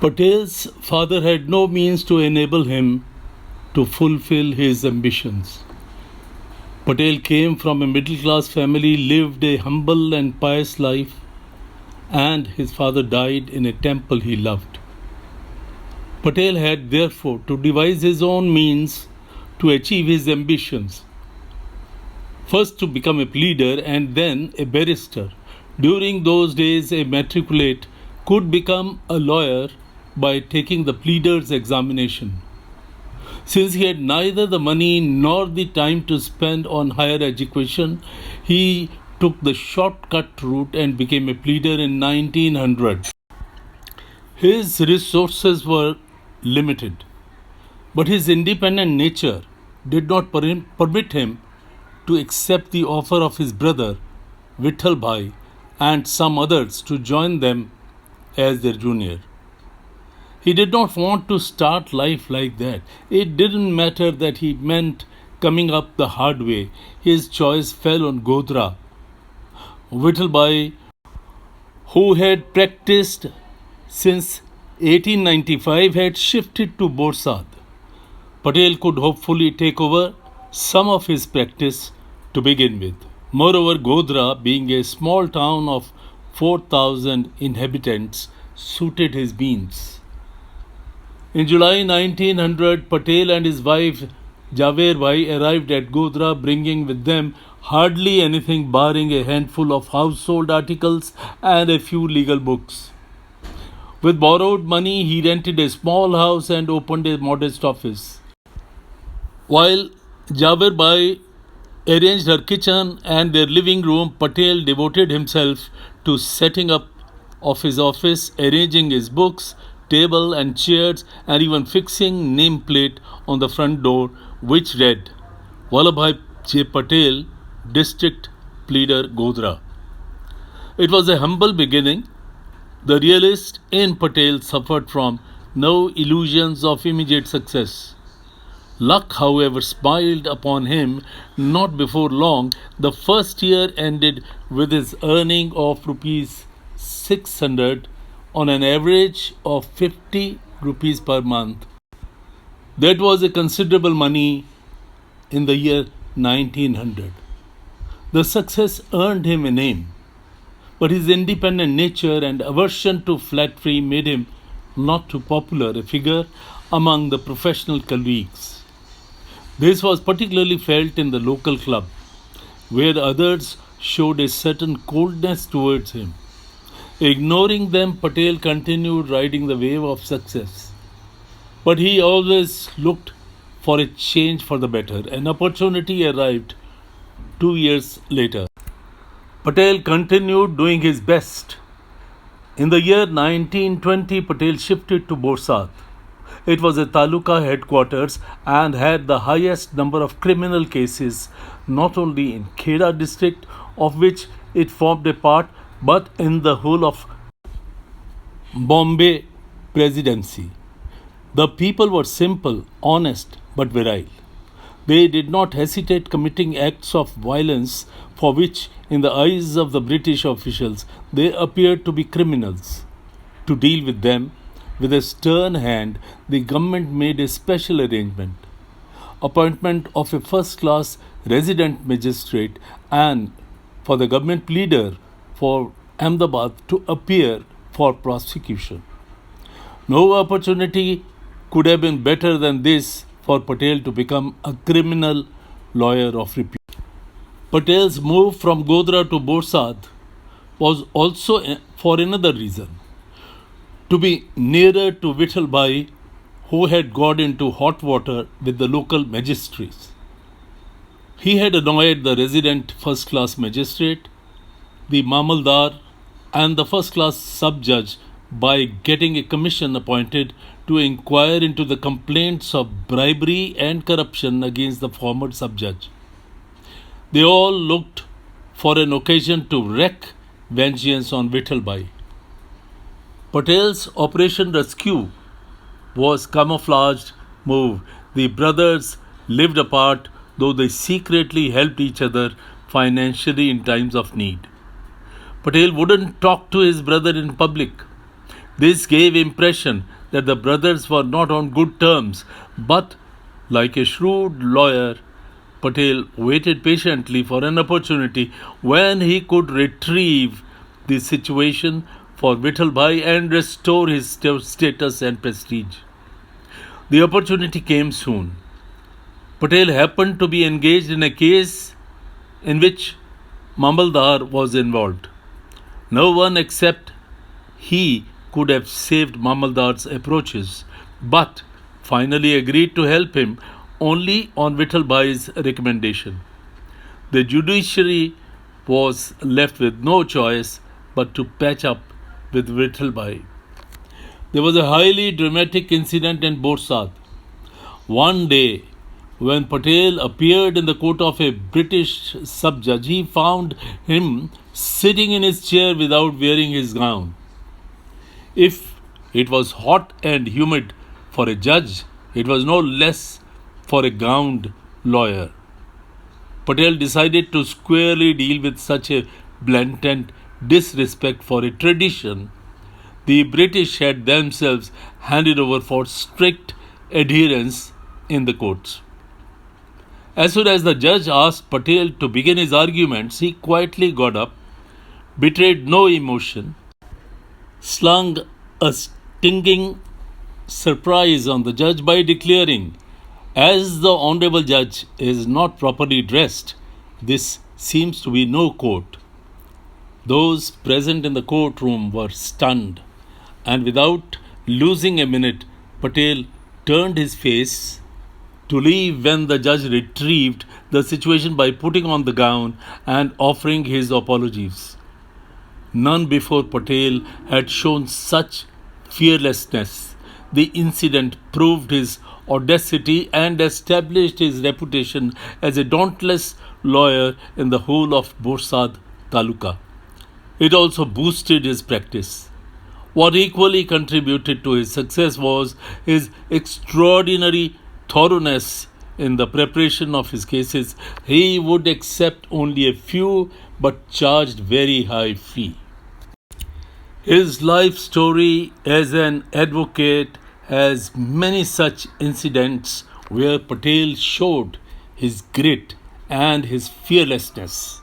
Patel's father had no means to enable him to fulfill his ambitions. Patel came from a middle class family, lived a humble and pious life, and his father died in a temple he loved. Patel had therefore to devise his own means to achieve his ambitions. First to become a pleader and then a barrister. During those days, a matriculate could become a lawyer by taking the pleader's examination. Since he had neither the money nor the time to spend on higher education, he took the shortcut route and became a pleader in 1900. His resources were limited, but his independent nature did not permit him to accept the offer of his brother Vittal Bhai and some others to join them as their junior. He did not want to start life like that. It didn't matter that he meant coming up the hard way. His choice fell on Godhra. Vittal Bhai, who had practiced since 1895, had shifted to Borsad. Patel could hopefully take over some of his practice to begin with. Moreover, Godhra, being a small town of 4,000 inhabitants, suited his means. In July 1900, Patel and his wife Javer Bhai arrived at Godhra, bringing with them hardly anything barring a handful of household articles and a few legal books. With borrowed money, he rented a small house and opened a modest office. While Javer Bhai arranged her kitchen and their living room, Patel devoted himself to setting up of his office, arranging his books, table and chairs, and even fixing nameplate on the front door which read Vallabhbhai J. Patel, District Pleader, Godhra. It was a humble beginning. The realist in Patel suffered from no illusions of immediate success. Luck, however, smiled upon him. Not before long, the first year ended with his earning of rupees 600 on an average of 50 rupees per month. That was a considerable money in the year 1900. The success earned him a name, but his independent nature and aversion to flattery made him not too popular a figure among the professional colleagues. This was particularly felt in the local club, where others showed a certain coldness towards him. Ignoring them, Patel continued riding the wave of success. But he always looked for a change for the better. An opportunity arrived 2 years later. Patel continued doing his best. In the year 1920, Patel shifted to Borsad. It was a taluka headquarters and had the highest number of criminal cases, not only in Kheda district, of which it formed a part, but in the whole of Bombay Presidency. The people were simple, honest, but virile. They did not hesitate committing acts of violence for which, in the eyes of the British officials, they appeared to be criminals. To deal with them with a stern hand, the government made a special arrangement. Appointment of a first-class resident magistrate and for the government pleader for Ahmedabad to appear for prosecution. No opportunity could have been better than this for Patel to become a criminal lawyer of repute. Patel's move from Godhra to Borsad was also for another reason: to be nearer to Vittal Bhai, who had got into hot water with the local magistrates. He had annoyed the resident first-class magistrate, the Mamaldar, and the first-class sub-judge by getting a commission appointed to inquire into the complaints of bribery and corruption against the former sub-judge. They all looked for an occasion to wreak vengeance on Vittal Bhai. Patel's Operation Rescue was a camouflaged move. The brothers lived apart, though they secretly helped each other financially in times of need. Patel wouldn't talk to his brother in public. This gave impression that the brothers were not on good terms, but like a shrewd lawyer, Patel waited patiently for an opportunity when he could retrieve the situation for Vithalbhai and restore his status and prestige. The opportunity came soon. Patel happened to be engaged in a case in which Mamaldar was involved. No one except he could have saved Mamaldar's approaches, but finally agreed to help him only on Vithalbhai's recommendation. The judiciary was left with no choice but to patch up with Vithalbhai. There was a highly dramatic incident in Borsad. One day, when Patel appeared in the court of a British sub-judge, he found him sitting in his chair without wearing his gown. If it was hot and humid for a judge, it was no less for a gowned lawyer. Patel decided to squarely deal with such a blatant disrespect for a tradition the British had themselves handed over for strict adherence in the courts. As soon as the judge asked Patel to begin his arguments, he quietly got up, betrayed no emotion, slung a stinging surprise on the judge by declaring, "As the Honorable Judge is not properly dressed, this seems to be no court." Those present in the courtroom were stunned, and without losing a minute, Patel turned his face to leave when the judge retrieved the situation by putting on the gown and offering his apologies. None before Patel had shown such fearlessness. The incident proved his audacity and established his reputation as a dauntless lawyer in the whole of Borsad Taluka. It also boosted his practice. What equally contributed to his success was his extraordinary thoroughness in the preparation of his cases. He would accept only a few but charged very high fee. His life story as an advocate has many such incidents where Patel showed his grit and his fearlessness.